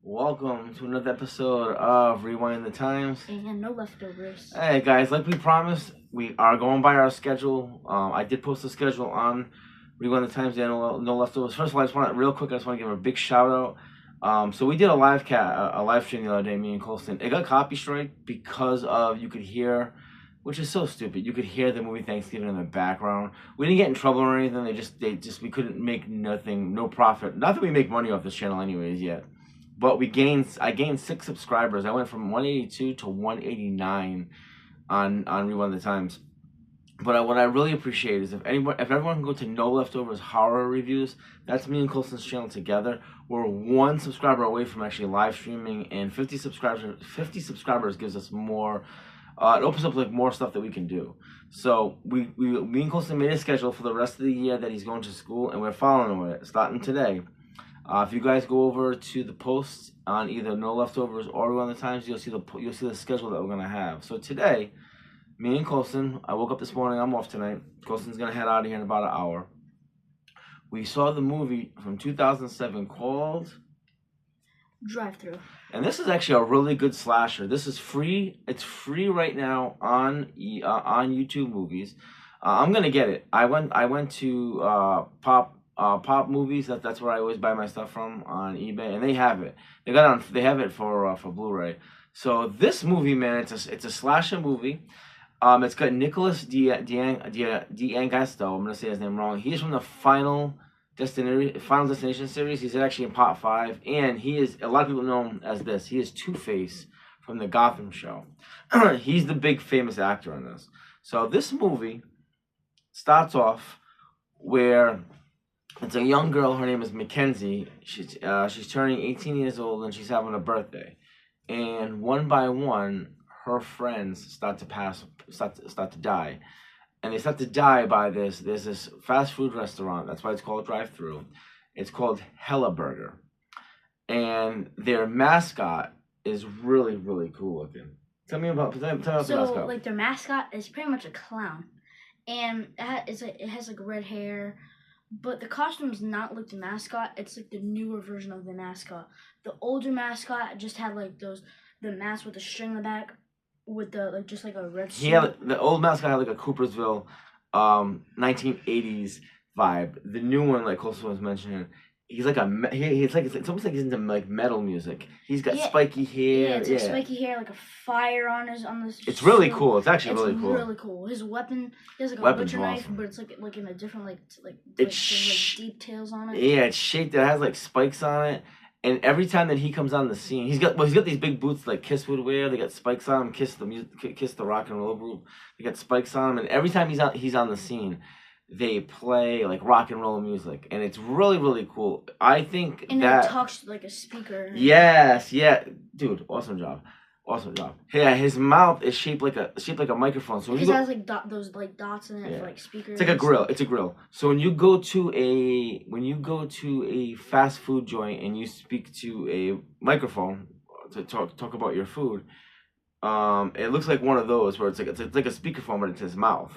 Welcome to another episode of Rewind the Times. And no leftovers. Hey guys, like we promised, we are going by our schedule. I did post a schedule on Rewind the Times and no leftovers. First of all, I just want to give a big shout out. So we did a live stream the other day, me and Colston. It got copy strike because of you could hear, which is so stupid. You could hear the movie Thanksgiving in the background. We didn't get in trouble or anything. We couldn't make no profit. Not that we make money off this channel anyways yet. But I gained 6 subscribers. I went from 182 to 189 on Rewind the Times. But what I really appreciate is if everyone can go to No Leftovers Horror Reviews, that's me and Colston's channel together. We're 1 subscriber away from actually live streaming, and 50 subscribers gives us more. It opens up like more stuff that we can do. So me and Colston made a schedule for the rest of the year that he's going to school, and we're following it starting today. If you guys go over to the post on either No Leftovers or Rewind the Times, you'll see the schedule that we're gonna have. So today, me and Colston, I woke up this morning. I'm off tonight. Colston's gonna head out of here in about an hour. We saw the movie from 2007 called Drive-thru. And this is actually a really good slasher. This is free. It's free right now on YouTube Movies. I'm gonna get it. I went to Pop Movies. That's where I always buy my stuff from on eBay, and they have it. They have it for Blu-ray. So this movie, man, it's a slasher movie. It's got Nicholas D'Angasto. I'm gonna say his name wrong. He's from the Final Destination series. He's actually in Part 5, and a lot of people know him as this. He is Two-Face from the Gotham show. He's the big famous actor in this. So this movie starts off where it's a young girl. Her name is Mackenzie. She's turning 18 years old, and she's having a birthday. And one by one, her friends start to die, and they start to die by this. There's this fast food restaurant. That's why it's called Drive-thru. It's called Hella Burger, and their mascot is really cool looking. Tell me about the mascot. So like their mascot is pretty much a clown, and it has like red hair. But the costume's not like the mascot. It's like the newer version of the mascot. The older mascot just had like the mask with the string in the back, with just like a red suit. The old mascot had like a Coopersville, 1980s vibe. The new one, like Colson was mentioning, it's almost like he's into like metal music. He's got spiky hair. Yeah, it's like spiky hair, like a fire on the. It's really cool. It's actually really cool. It's really cool. His weapon, he has like a butcher knife, but it's like in a different like details on it. Yeah, it's shaped. It has like spikes on it. And every time that he comes on the scene, he's got these big boots like Kiss would wear. They got spikes on him. Kiss the rock and roll group. They got spikes on him, and every time he's on the scene, they play like rock and roll music, and it's really cool. I think and that it talks like a speaker. Yes, yeah, dude, awesome job. Yeah, his mouth is shaped like a microphone. So it has like those like dots in it for like speakers. It's like a grill. It's a grill. So when you go to a fast food joint and you speak to a microphone to talk about your food, it looks like one of those where it's like a speakerphone, but it's his mouth,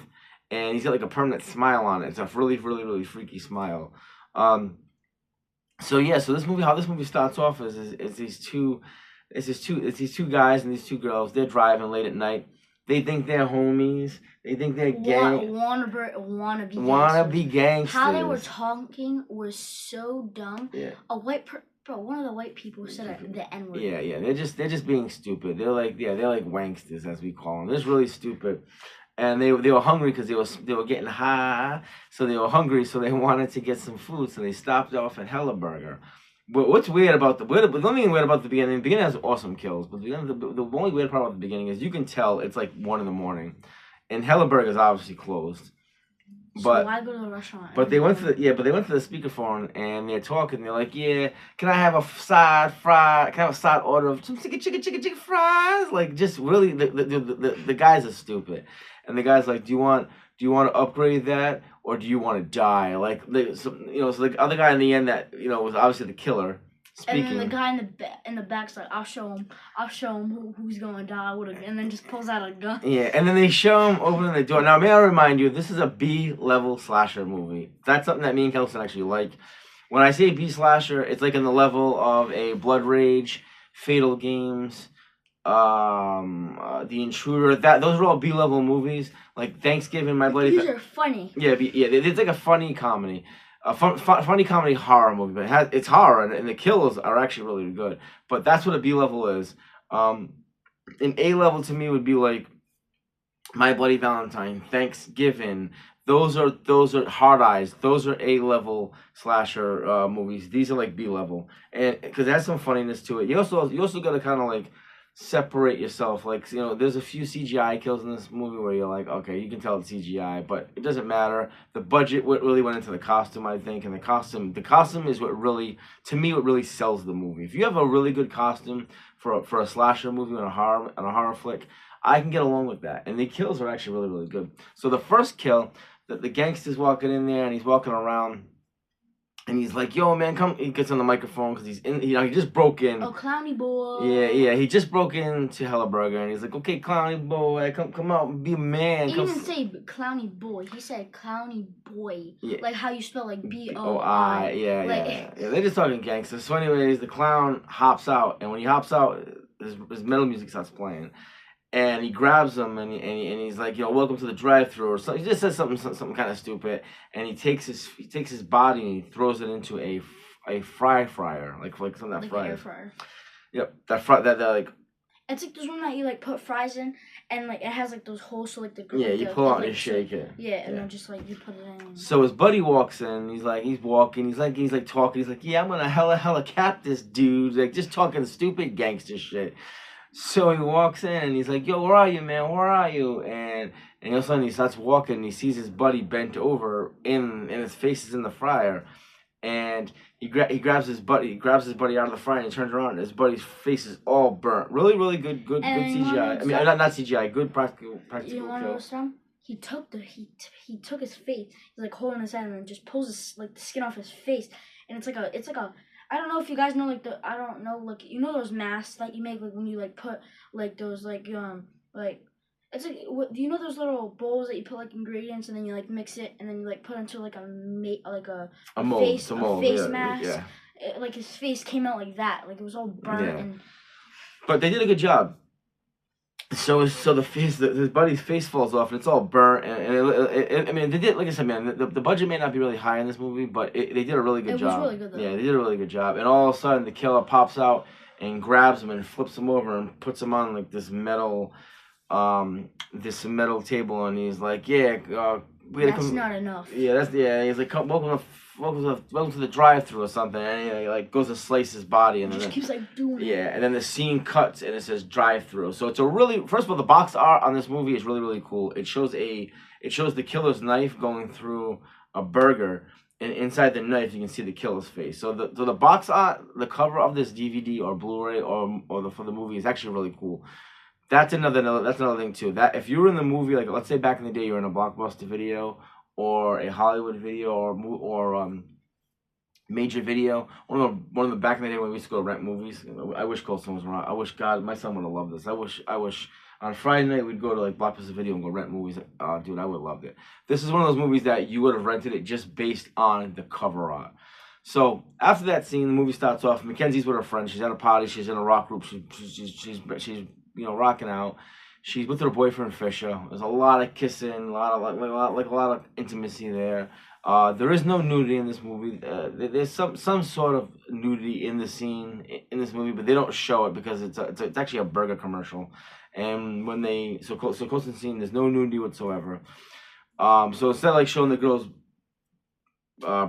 and he's got like a permanent smile on it. It's a really freaky smile. So this movie, how this movie starts off is these two guys and these 2 girls. They're driving late at night. They think they're homies. They think they're wannabe gangsters. How they were talking was so dumb. Yeah. One of the white people said the N-word. Yeah. They're just being stupid. They're like wanksters, as we call them. They're just really stupid. And they were hungry because they were getting high. So they were hungry. So they wanted to get some food. So they stopped off at Hella Burger. But what's weird about the only thing weird about the beginning has awesome kills, but the only weird part about the beginning is you can tell it's like 1 a.m. and Hella Burger is obviously closed. So why go to the restaurant? But they went to the speakerphone and they're talking. They're like, yeah, can I have a side order of some chicken fries? Like, just really, the guys are stupid, and the guy's like, do you want to upgrade that, or do you want to die? So the other guy in the end that was obviously the killer speaking. And then the guy in the back's like, I'll show him who's gonna die with and then just pulls out a gun. Yeah, and then they show him opening the door. Now, may I remind you, this is a B-level slasher movie. That's something that me and Kelson actually like. When I say B slasher, it's like in the level of a Blood Rage, Fatal Games, The Intruder. Those are all B level movies. Like Thanksgiving, My Bloody. These are funny. Yeah, it's like a funny comedy, a funny comedy horror movie. But it's horror, and the kills are actually really good. But that's what a B level is. An A level to me would be like My Bloody Valentine, Thanksgiving. Those are Hard Eyes. Those are A level slasher movies. These are like B level, and because it has some funniness to it. You also got to kind of like separate yourself. Like, there's a few CGI kills in this movie where you're like, okay, you can tell it's CGI, but it doesn't matter. The budget really went into the costume, I think, and the costume is what really, to me, what really sells the movie. If you have a really good costume for a slasher movie and a horror flick, I can get along with that. And the kills are actually really, really good. So the first kill, the gangster's walking in there and he's walking around and he's like, yo, man, come. He gets on the microphone because he just broke in. Oh, Clowny boy. Yeah, he just broke into Hellaburger and he's like, okay, Clowny boy, come out, be a man. He didn't say Clowny boy. He said Clowny boy. Yeah. Like how you spell like B-O-I. Yeah. Yeah. They're just talking gangsters. So anyways, the clown hops out. And when he hops out, his metal music starts playing. And he grabs him and he's like, welcome to the drive-thru or something. He just says something kind of stupid. And he takes his body and he throws it into a fryer, like something that fries. Air fryer. Yep, that like. It's like this one that you like put fries in, and like it has like those holes, so like the you pull out and you shake it. Yeah, and then just like you put it in. So his buddy walks in. He's walking. He's like talking. He's like, yeah, I'm gonna hella cap this dude. Like just talking stupid gangster shit. So he walks in and he's like, yo, where are you, man? Where are you? And all of a sudden he starts walking and he sees his buddy bent over and his face is in the fryer. And he grabs his buddy out of the fryer and he turns around and his buddy's face is all burnt. Really, really good CGI. I mean, not CGI, good practical You want to know something? He took his face. He's like holding his head and then just pulls the skin off his face. And it's like a I don't know if you guys know those masks that you make like when you like put like those like it's like do you know those little bowls that you put like ingredients and then you like mix it and then you like put into like a face mask. Yeah. Like his face came out like that, like it was all burnt. Yeah. And but they did a good job. So his buddy's face falls off and it's all burnt and I mean they did, like I said, man, the budget may not be really high in this movie, but they did a really good job. It was really good though. Yeah, they did a really good job. And all of a sudden the killer pops out and grabs him and flips him over and puts him on like this metal table and he's like, that's not enough. Yeah, he's like, welcome to the drive-thru or something, and he like goes to slice his body, and just keeps like doing it. Yeah, and then the scene cuts and it says drive-thru. So it's first of all, the box art on this movie is really, really cool. It shows the killer's knife going through a burger, and inside the knife you can see the killer's face. So the box art, the cover of this DVD or Blu-ray for the movie is actually really cool. That's another thing too. That if you were in the movie, like let's say back in the day, you were in a Blockbuster Video or a Hollywood Video or Major Video, one of the back in the day when we used to go rent movies. I wish Colson was around. I wish God, my son would have loved this. I wish on Friday night we'd go to like Blockbuster Video and go rent movies. Dude, I would have loved it. This is one of those movies that you would have rented it just based on the cover art. So after that scene, the movie starts off. Mackenzie's with her friend. She's at a party. She's in a rock group. She's rocking out. She's with her boyfriend Fisher. There's a lot of kissing, a lot of intimacy there. There is no nudity in this movie. There's some sort of nudity in the scene in this movie, but they don't show it because it's actually a burger commercial. And when Colson's scene, there's no nudity whatsoever. So instead of like showing the girls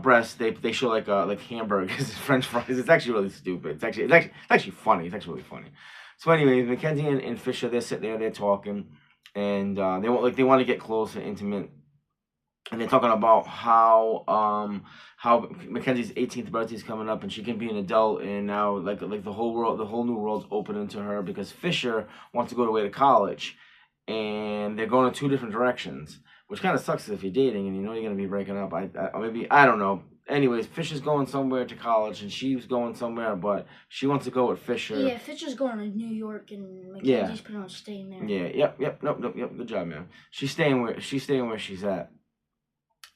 breasts, they show like hamburgers, French fries. It's actually really stupid. It's actually funny. It's actually really funny. So anyways, Mackenzie and Fisher, they're sitting there, they're talking, and they want to get close and intimate, and they're talking about how Mackenzie's 18th birthday is coming up, and she can be an adult, and now like the whole new world's opening to her because Fisher wants to go away to college, and they're going in two different directions, which kind of sucks if you're dating and you know you're gonna be breaking up. I don't know. Anyways, Fisher's going somewhere to college, and she's going somewhere, but she wants to go with Fisher. Yeah, Fisher's going to New York, and Mackenzie's pretty much staying there. Yeah, yep. Good job, man. She's staying where she's at.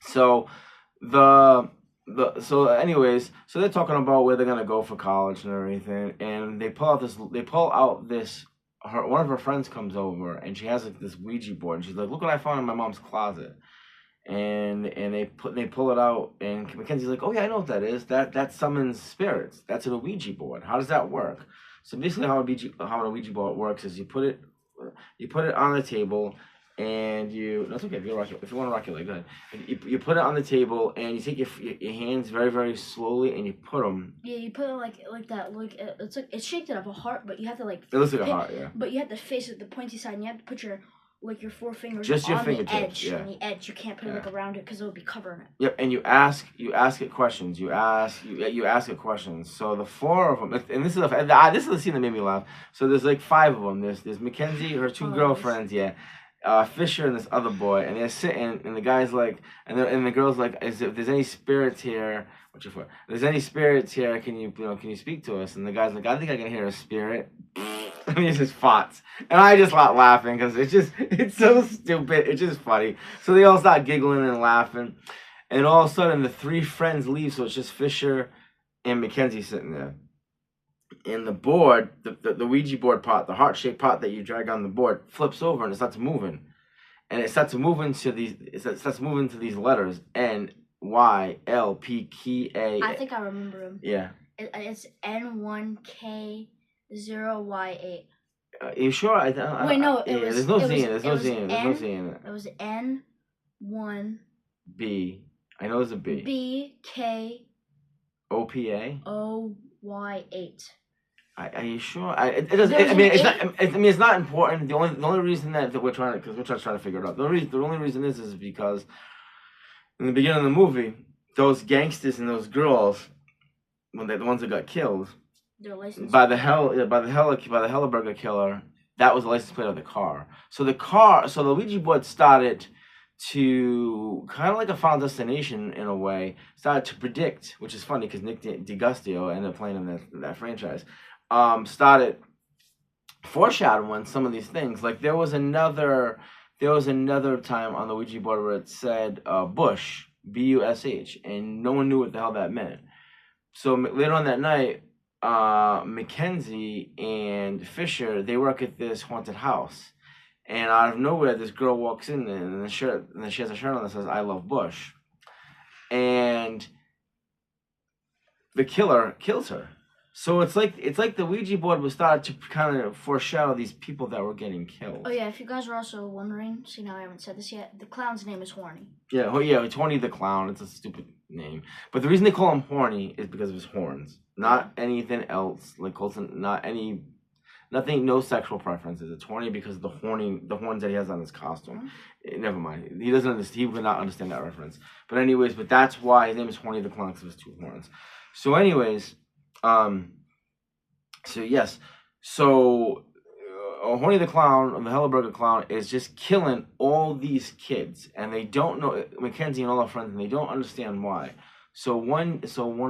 So the So anyways, so they're talking about where they're gonna go for college and everything, and they pull out this. One of her friends comes over and she has like this Ouija board. And she's like, "Look what I found in my mom's closet." And they pull it out, and Mackenzie's like, "Oh yeah, I know what that is. That summons spirits. That's a Ouija board. How does that work?" So basically, how a Ouija board works is you put it on the table, and you. That's okay if you want to rock your leg. Go ahead. You put it on the table, and you take your hands very very slowly, and you put them. Yeah, you put it like that. Like it's like it's shaped out of a heart, but you have to like. It looks like a heart, yeah. But you have to face it the pointy side, and you have to put your four fingers just your on fingertips, the edge. yeah. On the edge, you can't put it like around it because it'll be covering it. Yep, and you ask it questions. You ask it questions. So the four of them, and this is the scene that made me laugh. So there's like five of them. There's Mackenzie, her two girlfriends, yeah, Fisher and this other boy, and they're sitting, and the guy's like, and the girl's like, if there's any spirits here, what's your foot? If there's any spirits here, can you speak to us? And the guy's like, I think I can hear a spirit. And he's just farts, and I just start laughing because it's so stupid. It's just funny. So they all start giggling and laughing, and all of a sudden the three friends leave. So it's just Fisher and Mackenzie sitting there. And the board, the Ouija board part, the heart-shaped part that you drag on the board, flips over and it starts moving, and it starts moving to these letters NYLPKA. I think I remember them. Yeah. It's N1K0Y8. You sure? Wait, no. There's no Z in it. There's no Z in it. It was N1. B. I know there's a B. B K. OPA. OY8. Are you sure? It doesn't. It's not important. The only reason that we're trying to figure it out. The only reason is because in the beginning of the movie, those gangsters and those girls, when they're the ones that got killed, by the Helleberger killer, that was the license plate of the car. So the Ouija board started to kind of like a Final Destination in a way, started to predict, which is funny because Nick DiGustio ended up playing in that franchise, started foreshadowing some of these things. Like there was another time on the Ouija board where it said Bush, Bush, and no one knew what the hell that meant. So later on that night, Mackenzie and Fisher, they work at this haunted house. And out of nowhere, this girl walks in and she has a shirt on that says "I love Bush," and the killer kills her. So it's like the Ouija board was started to kind of foreshadow these people that were getting killed. Oh yeah, if you guys are also wondering, see now I haven't said this yet. The clown's name is Horny. Yeah, it's Horny the Clown. It's a stupid name, but the reason they call him Horny is because of his horns, not anything else. Like Colson, nothing, no sexual preferences. It's horny because of the horns that he has on his costume. Mm-hmm. Never mind. He doesn't understand. He would not understand that reference. But anyways, that's why his name is Horny the Clown, because of his two horns. So anyways, Horny the Clown, the Helleberger Clown, is just killing all these kids, and they don't know, Mackenzie and all her friends, and they don't understand why. So one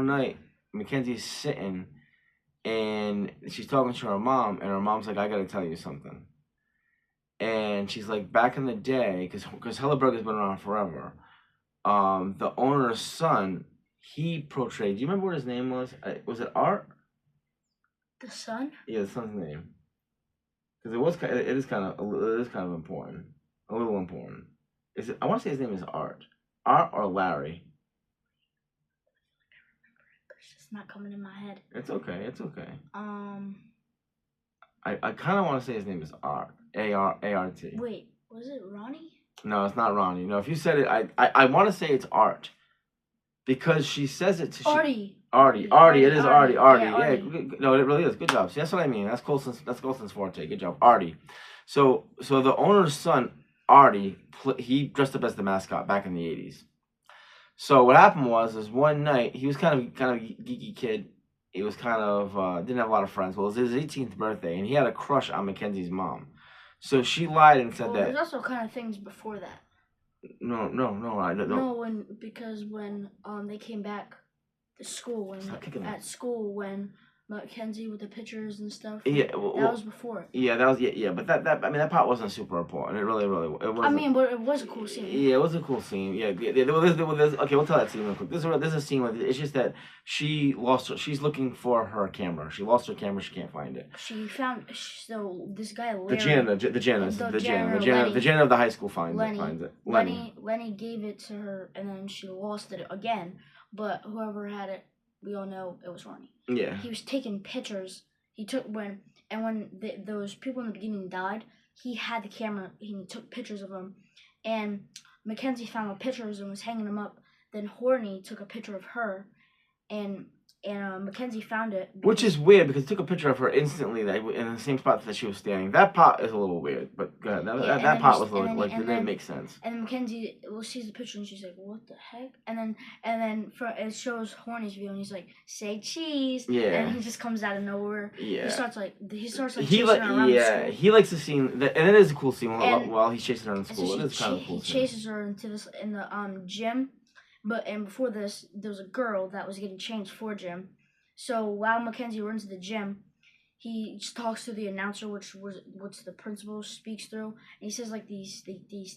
night, Mackenzie's sitting, and she's talking to her mom, and her mom's like, I gotta tell you something. And she's like, back in the day, because Helleberger's been around forever, the owner's son, he portrayed, do you remember what his name was? Was it Art? The son? Yeah, the son's name. Because it is kind of important. A little important. I want to say his name is Art. Art or Larry. It's just not coming in my head. It's okay. I kind of want to say his name is Art. A-R-A-R-T. Wait, was it Ronnie? No, it's not Ronnie. No, if you said it, I want to say it's Art. Because she says it to Artie. It is Artie. Yeah, no, it really is. Good job. See, that's what I mean. That's Colson's forte. Good job, Artie. So the owner's son, Artie, he dressed up as the mascot back in the 80s. So what happened was one night, he was kind of a geeky kid. He was kind of didn't have a lot of friends. Well, it was his 18th birthday, and he had a crush on Mackenzie's mom. So she lied and said that. There's also kind of things before that. No, I don't know. No, because when they came back to school when Mackenzie with the pictures and stuff. Yeah, that was before it. Yeah, that was yeah. But that I mean that part wasn't super important. It really it wasn't. I mean, but it was a cool scene. Yeah, it was a cool scene. Yeah. Okay, we'll tell that scene real quick. There's a scene where it's just that she's looking for her camera. She lost her camera. She can't find it. She found so this guy Larry, The janitor of the high school finds it. Lenny gave it to her, and then she lost it again. But whoever had it, we all know it was Horny. Yeah. He was taking pictures. He took when those people in the beginning died, he had the camera. He took pictures of them, and Mackenzie found the pictures and was hanging them up. Then Horny took a picture of her, and Mackenzie found it. Which is weird because he took a picture of her instantly in the same spot that she was standing. That part is a little weird, but go ahead. That part was a little it didn't make sense. And Mackenzie sees the picture and she's like, "What the heck?" And then it shows Horny's view and he's like, "Say cheese." Yeah. And he just comes out of nowhere. Yeah. He starts chasing her around the school. He likes the scene, and it is a cool scene while he's chasing her in school. So it is kind of a cool scene. He chases her into in the gym. And before this, there was a girl that was getting changed for gym. So while Mackenzie runs to the gym, he just talks to the announcer, which the principal speaks through, and he says like these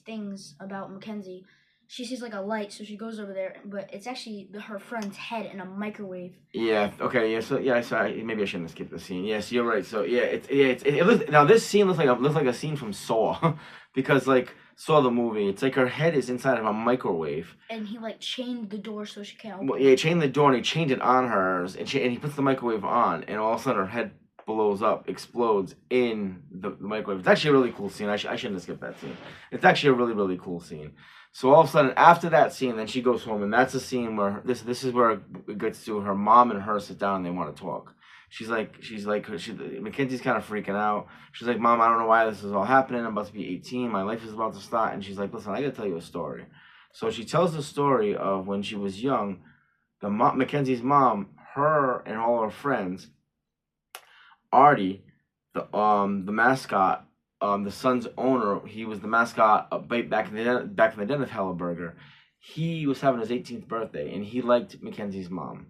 things about Mackenzie. She sees like a light, so she goes over there, but it's actually her friend's head in a microwave. Yeah. Okay. Yeah. So yeah. Sorry. Maybe I shouldn't have skipped the scene. Yes, you're right. So yeah, it looks, now this scene looks like a scene from Saw, because like Saw the movie, it's like her head is inside of a microwave. And he like chained the door so she can't open. Well, yeah, he chained the door and he chained it on hers, and he puts the microwave on, and all of a sudden her head blows up, explodes in the microwave. It's actually a really cool scene. I shouldn't have skipped that scene. It's actually a really, really cool scene. So all of a sudden, after that scene, then she goes home, and that's the scene where this is where it gets to her mom and her sit down and they want to talk. Mackenzie's kind of freaking out. She's like, "Mom, I don't know why this is all happening. I'm about to be 18. My life is about to start." And she's like, "Listen, I got to tell you a story." So she tells the story of when she was young, Mackenzie's mom, her and all her friends, Artie, the mascot, the son's owner, he was the mascot back in the den of Helleberger. He was having his 18th birthday, and he liked Mackenzie's mom.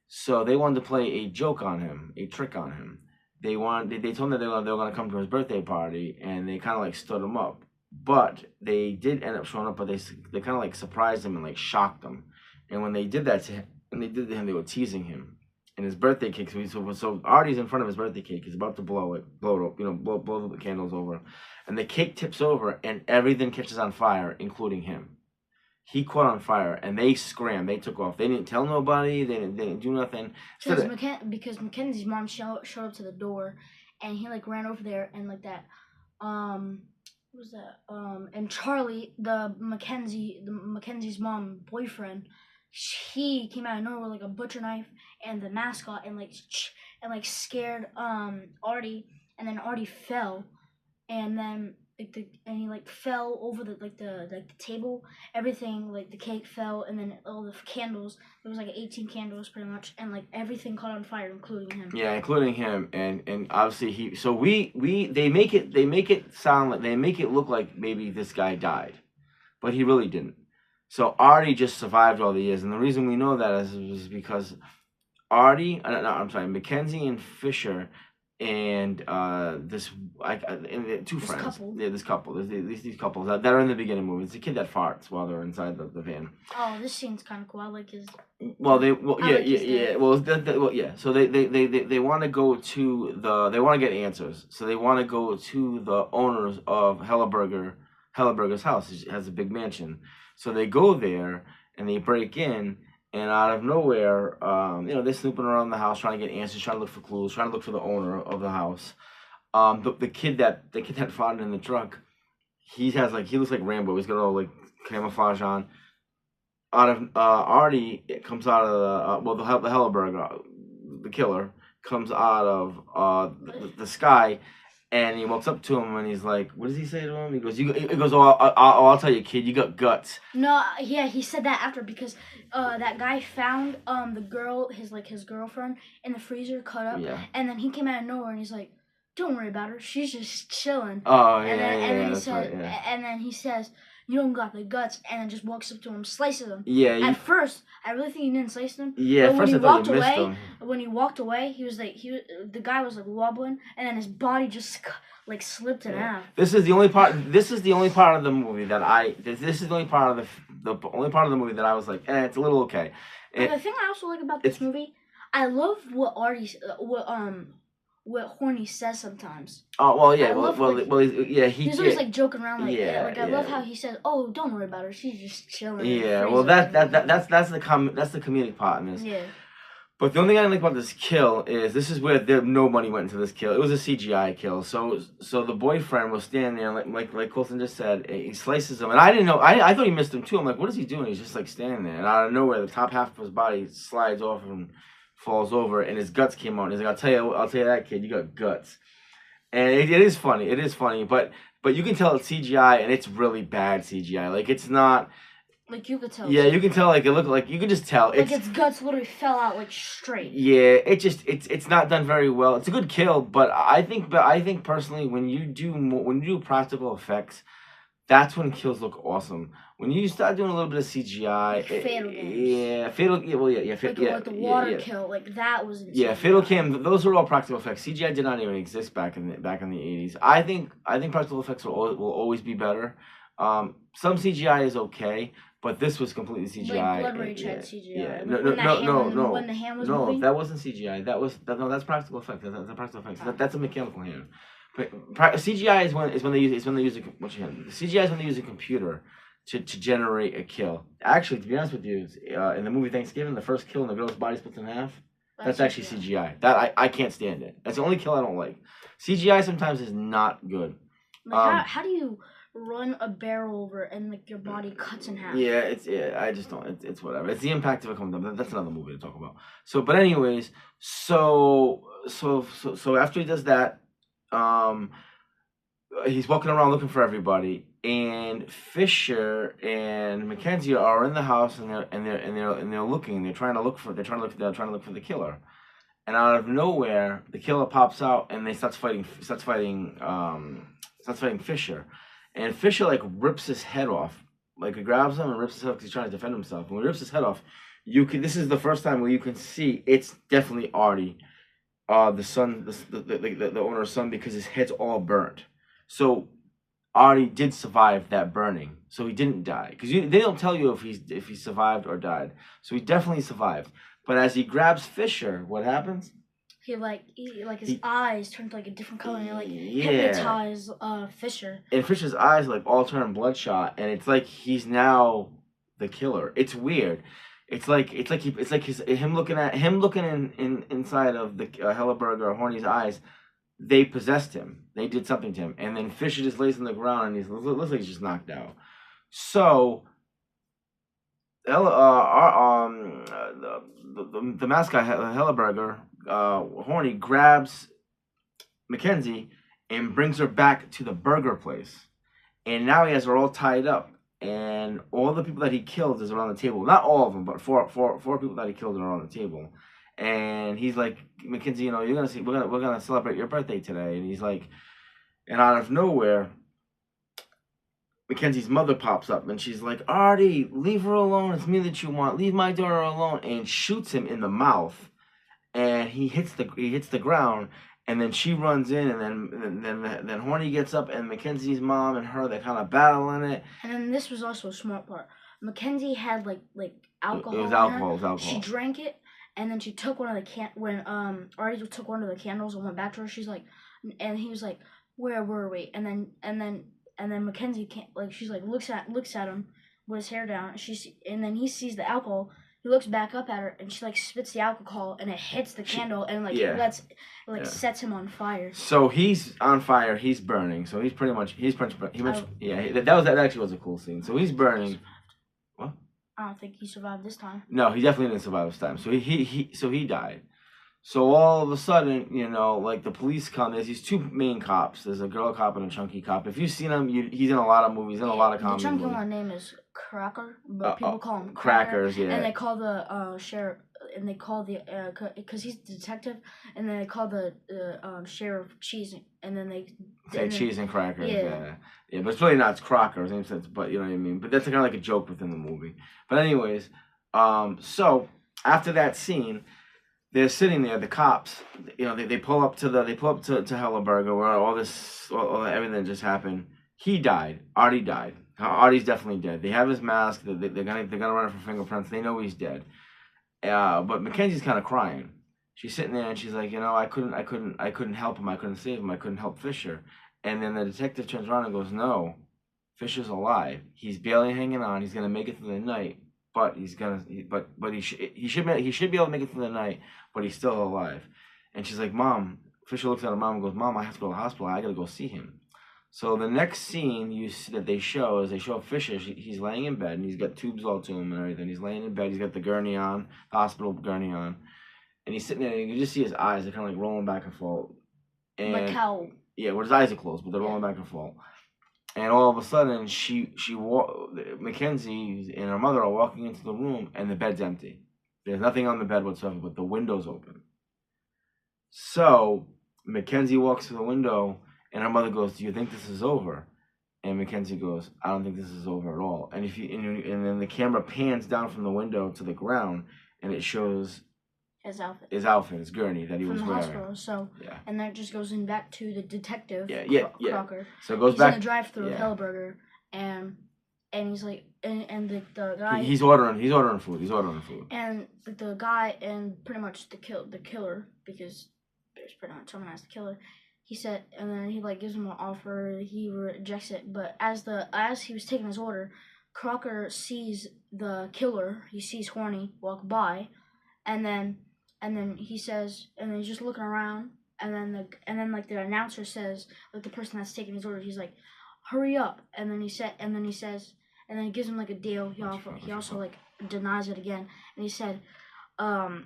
So they wanted to play a joke on him, a trick on him. They told him that they were going to come to his birthday party, and they kind of like stood him up. But they did end up showing up, but they kind of like surprised him and like shocked him. And when they did that to him, they were teasing him. And his birthday cake, so Artie's in front of his birthday cake. He's about to blow it up, blow the candles over. And the cake tips over, and everything catches on fire, including him. He caught on fire, and they scrammed. They took off. They didn't tell nobody. They didn't do nothing. Because Mackenzie's mom showed up to the door, and he like ran over there, and like that, what was that? And Charlie, Mackenzie's mom boyfriend, he came out of nowhere with like a butcher knife and the mascot, and scared Artie, and then Artie fell, and then. And he like fell over the table, everything, like the cake fell, and then all the candles, there was like 18 candles pretty much, and like everything caught on fire, including him. Yeah, including him, and obviously they make it look like maybe this guy died, but he really didn't. So Artie just survived all the years, and the reason we know that is because Mackenzie and Fisher and two friends. Couple. Yeah, this couple. There's these couples that are in the beginning movie. It's a kid that farts while they're inside the van. Oh, this scene's kind of cool. I like his. So they want to go to they want to get answers. So they want to go to the owners of Helleberger's house. He has a big mansion. So they go there and they break in. And out of nowhere, they're snooping around the house trying to get answers, trying to look for clues, trying to look for the owner of the house. The kid that fought in the truck, he looks like Rambo. He's got all like camouflage on. Out of Artie, it comes out of the Helleberger, the killer, comes out of the sky. And he walks up to him and he's like, "What does he say to him?" He goes, "Oh, I'll tell you, kid, you got guts." No, yeah, he said that after because that guy found the girl, his girlfriend, in the freezer cut up, yeah. And then he came out of nowhere and he's like, "Don't worry about her, she's just chilling." Oh, and yeah, then, that's right, yeah. And then he says, you don't got the guts, and then just walks up to him, slices him. Yeah. At first, I really think he didn't slice him. Yeah. But At first, I thought you missed him. When he walked away, the guy was like wobbling, and then his body just like slipped in half. This is the only part. This is the only part of the movie that I. This is the only part of the only part of the movie that I was like, it's a little okay. And the thing I also like about this movie, I love what what Horny says sometimes. Oh well, yeah, he's always like joking around, like I love how he says, "Oh, don't worry about her, she's just chilling." Yeah, well, that's the comedic part in this. Yeah. But the only thing I like about this kill is this is where no money went into this kill. It was a CGI kill. So the boyfriend was standing there, like Colton just said, he slices him, and I didn't know. I thought he missed him too. I'm like, what is he doing? He's just like standing there, and out of nowhere, the top half of his body slides off and falls over, and his guts came out. And he's like, I'll tell you that, kid, you got guts. And it is funny. It is funny, but you can tell it's CGI, and it's really bad CGI. Like it's not. Like you could tell. Yeah, you can tell. Like it looked like you can just tell. Like its guts literally fell out like straight. Yeah, it's not done very well. It's a good kill, but I think personally, when you do practical effects, that's when kills look awesome. When you start doing a little bit of CGI, Fatal. Like the water kill, like that was. Yeah, Fatal Cam. Those were all practical effects. CGI did not even exist back in the 80s. I think practical effects will always be better. Some CGI is okay. But this was completely CGI. Like Blood Rage had CGI. Yeah. No. When the hand was moving? That wasn't CGI. That's practical effects. That's a practical effects. That's a mechanical hand. But CGI is when they use CGI is when they use a computer to generate a kill. Actually, to be honest with you, in the movie Thanksgiving, the first kill and the girl's body splits in half. That's actually CGI. That I can't stand it. That's the only kill I don't like. CGI sometimes is not good. Like how do you run a barrel over and like your body cuts in half? Yeah, I just don't. It's whatever. It's the impact of it coming down. That's another movie to talk about. So, but anyways, so after he does that, he's walking around looking for everybody, and Fisher and Mackenzie are in the house, and they're looking. They're trying to look for the killer, and out of nowhere, the killer pops out, and they starts fighting Fisher. And Fisher like rips his head off, like he grabs him and rips his head off because he's trying to defend himself. And when he rips his head off, this is the first time where you can see it's definitely Artie, the son, the owner's son, because his head's all burnt. So Artie did survive that burning, so he didn't die because they don't tell you if he survived or died. So he definitely survived. But as he grabs Fisher, what happens? His eyes turned like a different color, and hypnotize Fisher. And Fisher's eyes like all turn bloodshot, and it's like he's now the killer. It's weird. It's like him looking inside of the Helleberger Horny's eyes. They possessed him. They did something to him, and then Fisher just lays on the ground, and he looks like he's just knocked out. So. The mascot Helleberger, Horny, grabs Mackenzie and brings her back to the burger place, and now he has her all tied up, and all the people that he killed is around the table. Not all of them, but four people that he killed are on the table, and he's like, Mackenzie, you're gonna see, we're gonna celebrate your birthday today, and he's like, and out of nowhere, Mackenzie's mother pops up, and she's like, Artie, leave her alone. It's me that you want. Leave my daughter alone. And shoots him in the mouth, and he hits the ground. And then she runs in, and then Horny gets up, and Mackenzie's mom and her, they kind of battle in it. And then this was also a smart part. Mackenzie had like alcohol. It was alcohol. She drank it, and then she took one of the when Artie took one of the candles and went back to her. She's like, and he was like, where were we? And then Mackenzie can't, she's like looks at him with his hair down. And then he sees the alcohol. He looks back up at her, and she spits the alcohol, and it hits the candle, and sets him on fire. So he's on fire. He's burning. So that actually was a cool scene. So he's burning. What? I don't think he survived this time. No, he definitely didn't survive this time. So he died. So all of a sudden, the police come. There's these two main cops. There's a girl cop and a chunky cop. If you've seen him, he's in a lot of movies, in a lot of comedy movies. The chunky one name is Cracker, but people call him Crackers, yeah. And they call the sheriff, and they call the because he's the detective, and then they call the sheriff Cheese, and then they say cheese and crackers. Yeah. Yeah, but it's really not. It's Crocker, same sense, but you know what I mean. But that's kind of like a joke within the movie. But anyways, so after that scene, they're sitting there. The cops, you know, they pull up to Helleberger where all everything just happened. He died. Artie died. Artie's definitely dead. They have his mask. They're gonna run it for fingerprints. They know he's dead. But Mackenzie's kind of crying. She's sitting there and she's like, you know, I couldn't help him. I couldn't save him. I couldn't help Fisher. And then the detective turns around and goes, no, Fisher's alive. He's barely hanging on. He's gonna make it through the night, but he should be able to make it through the night, but he's still alive. And she's like, Mom. Fisher looks at her mom and goes, Mom, I have to go to the hospital. I gotta go see him. So the next scene that they show is they show Fisher. He's laying in bed and he's got tubes all to him and everything. He's laying in bed. He's got the gurney on, the hospital gurney on, and he's sitting there. And you can just see his eyes. They're kind of like rolling back and forth. And like how? Yeah, well, his eyes are closed, but they're rolling back and forth. And all of a sudden, Mackenzie and her mother are walking into the room, and the bed's empty. There's nothing on the bed whatsoever, but the window's open. So Mackenzie walks to the window. And her mother goes, do you think this is over? And Mackenzie goes, I don't think this is over at all. And and then the camera pans down from the window to the ground, and it shows his outfit, his gurney that he was wearing. From the hospital. So yeah. And that just goes in back to the detective. Crocker. So it goes he's back. In the drive-through of Helleberger, and he's like, and the guy. He's ordering food. And the guy and pretty much the killer, because there's pretty much someone has to kill her. He said, and then he like gives him an offer. He rejects it, but as he was taking his order, Crocker sees the killer. He sees Horny walk by, and then he says, and then he's just looking around, and then like the announcer says, like the person that's taking his order, he's like, hurry up, and then he says, and then he gives him like a deal. He also like denies it again, and he said, or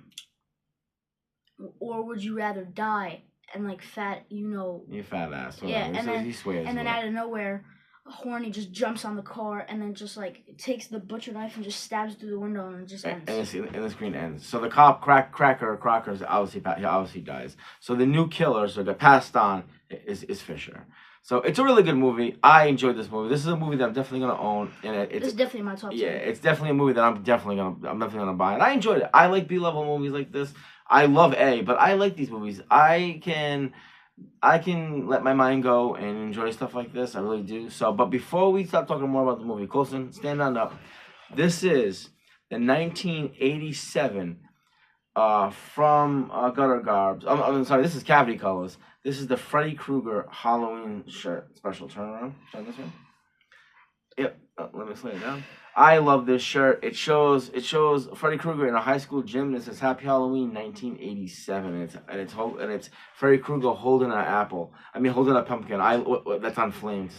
would you rather die? And like fat, you fat ass. Yeah, and then he swears. And then out of nowhere, Horny just jumps on the car and then just like takes the butcher knife and just stabs through the window and it just ends. And the screen ends. So the cop Crocker's obviously dies. So the new killer, so got passed on, is Fisher. So it's a really good movie. I enjoyed this movie. This is a movie that I'm definitely gonna own, and it's definitely my top. Yeah, it's definitely a movie that I'm definitely gonna buy. And I enjoyed it. I like B-level movies like this. I love A, but I like these movies. I can let my mind go and enjoy stuff like this. I really do. So, but before we start talking more about the movie, Colson, stand on up. This is the 1987 from Gutter Garbs. I'm sorry, this is Cavity Colors. This is the Freddy Krueger Halloween shirt. Special turnaround. Turn this way. Yep. Let me slow it down. I love this shirt. It shows Freddy Krueger in a high school gym. It says Happy Halloween 1987, and it's Freddy Krueger holding an apple. Holding a pumpkin. That's on flame.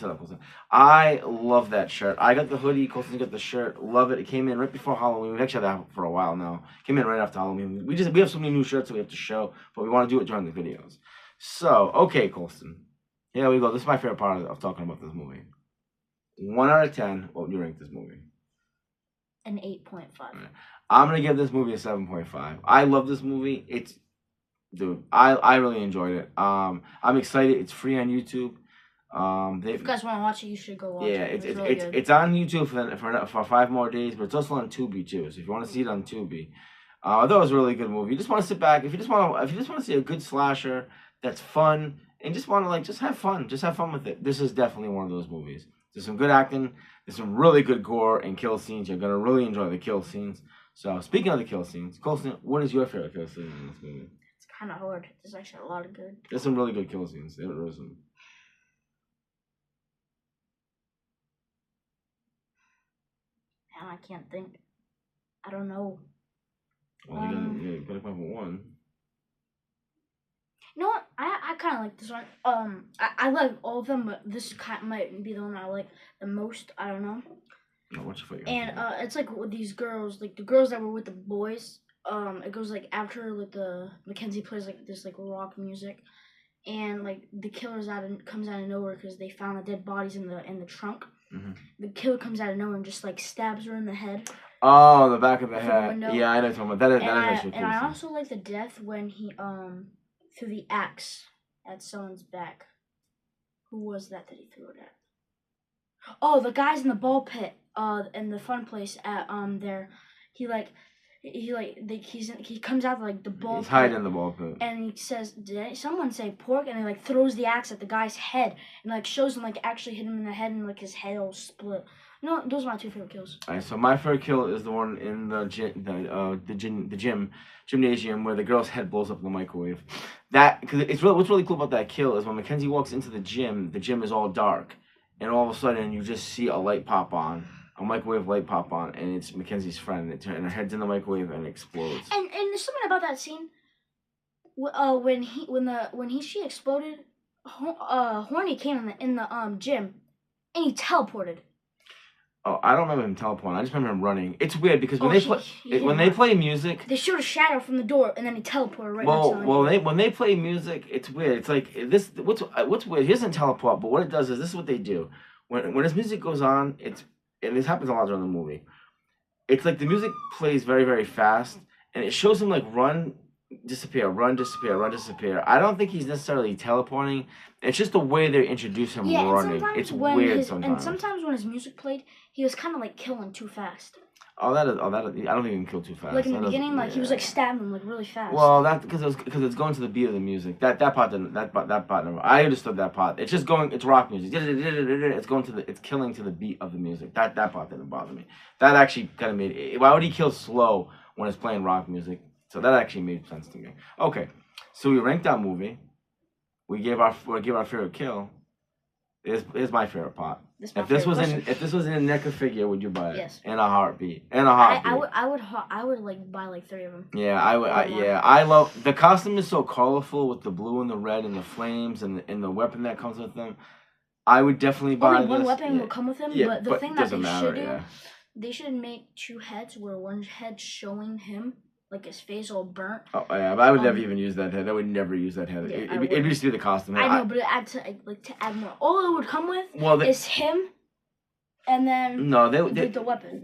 I love that shirt. I got the hoodie. Colson's got the shirt. Love it. It came in right before Halloween. We've actually had that for a while now. Came in right after Halloween. We have so many new shirts that we have to show, but we want to do it during the videos. So okay, Colson. Here we go. This is my favorite part of talking about this movie. 1 out of 10. What would you rank this movie? An 8.5. I'm gonna give this movie a 7.5. I love this movie. I really enjoyed it. I'm excited. It's free on YouTube. If you guys want to watch it, you should go watch it. It's on YouTube for 5 more days, but it's also on Tubi too. So if you want to see it on Tubi, I thought it was a really good movie. You just want to sit back. If you just want to see a good slasher that's fun and just want to just have fun with it. This is definitely one of those movies. There's some good acting. There's some really good gore and kill scenes. You're going to really enjoy the kill scenes. So, speaking of the kill scenes, Colson, what is your favorite kill scene in this movie? It's kind of hard. There's actually a lot of good. There's some really good kill scenes. There is some. Man, I can't think. I don't know. Well, you gotta come up with one. You know what? I kind of like this one. I like all of them, but this might be the one I like the most. I don't know. No, what's your favorite? And it's like with these girls, like the girls that were with the boys. It goes like after like the Mackenzie plays like this like rock music, and like the killer's comes out of nowhere because they found the dead bodies in the trunk. Mm-hmm. The killer comes out of nowhere and just like stabs her in the head. Oh, the back of the For the head. window. Yeah, I know what you're talking about. That is And I actually cool. also like the death when he threw the axe at someone's back. Who was that he threw it at? Oh, the guys in the ball pit. In the fun place at there, he comes out like the ball. He's pit, hiding in the ball pit. and he says, "Did someone say pork?" And he like throws the axe at the guy's head and like shows him like actually hit him in the head and like his head all split. No, those are my two favorite kills. Alright, so my favorite kill is the one in the gymnasium where the girl's head blows up in the microwave. That because what's really cool about that kill is when Mackenzie walks into the gym is all dark, and all of a sudden you just see a light pop on, a microwave light pop on, and it's Mackenzie's friend. And her head's in the microwave and it explodes. And there's something about that scene. When she exploded, Horny came in the gym, and he teleported. Oh, I don't remember him teleporting. I just remember him running. It's weird because when they play music, they showed a shadow from the door, and then he teleported right next to him. When they play music, it's weird. It's like this. What's weird? He doesn't teleport, but what it does is this is what they do. When his music goes on, and this happens a lot during the movie. It's like the music plays very very fast, and it shows him like run, disappear, run, disappear, run, disappear. I don't think he's necessarily teleporting. It's just the way they introduce him running. It's weird sometimes. And sometimes when his music played, he was kind of like killing too fast. I don't think he can kill too fast. Like in the beginning, like he was like stabbing him like really fast. Well, that's because it's going to the beat of the music. That part didn't. That part never. I understood that part. It's just going. It's rock music. It's going to it's killing to the beat of the music. That part didn't bother me. That actually kind of made it. Why would he kill slow when it's playing rock music? So that actually made sense to me. Okay, so we ranked that movie. We gave our favorite kill. Here's my favorite part. If this was in a NECA figure, would you buy it? Yes. In a heartbeat. In a heartbeat. I would like buy like 3 of them. Yeah, I would. I love the costume is so colorful with the blue and the red and the flames and the weapon that comes with them. I would definitely buy Only one weapon will come with him, but the thing that they should do, yeah. They should make 2 heads where one head showing him. Like his face all burnt. Oh yeah, but I would never even use that head. I would never use that head. Yeah, It'd just be the costume. I know, but it add to add more. All it would come with is him, and then the weapon.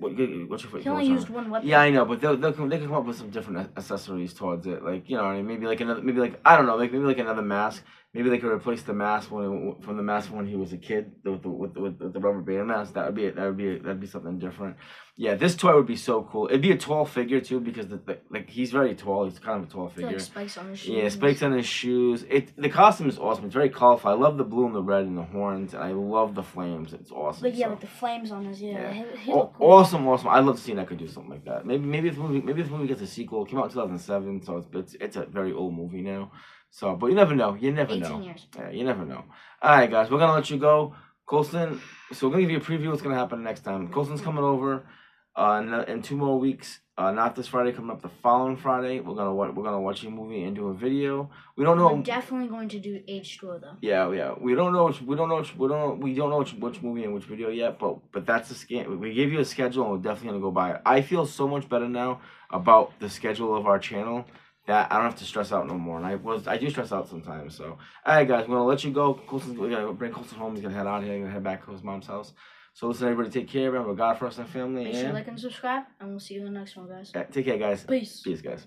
What's your he only used one weapon. Yeah, I know, but they can come up with some different accessories towards it. Like you know, maybe like I don't know, like maybe like another mask. Maybe they could replace the mask from the mask when he was a kid with the rubber band mask. That'd be something different. Yeah, this toy would be so cool. It'd be a tall figure too because like he's very tall. He's kind of a tall figure. Like spikes on his shoes. Yeah, spikes on his shoes. The costume is awesome. It's very colorful. I love the blue and the red and the horns, and I love the flames. It's awesome. Like like the flames on his He cool. Awesome. I'd love to see that could do something like that. Maybe if the movie gets a sequel. It came out in 2007, so it's a very old movie now. So, but you never know. 18 years. Yeah, you never know. All right, guys, we're gonna let you go, Colson. So we're gonna give you a preview of what's gonna happen next time. Colson's coming over in 2 more weeks. Not this Friday, coming up the following Friday. We're gonna watch a movie and do a video. We don't know. We're definitely going to do H2O though. Yeah. We don't know which movie and which video yet. But that's the scan. We gave you a schedule, and we're definitely gonna go by it. I feel so much better now about the schedule of our channel. That I don't have to stress out no more, and I do stress out sometimes. So, all right, guys, we're gonna let you go. We gotta bring Colson home. He's gonna head out here. He's gonna head back to his mom's house. So, listen, everybody, take care. Remember, God first and family. Make sure to like and subscribe, and we'll see you in the next one, guys. Take care, guys. Peace, guys.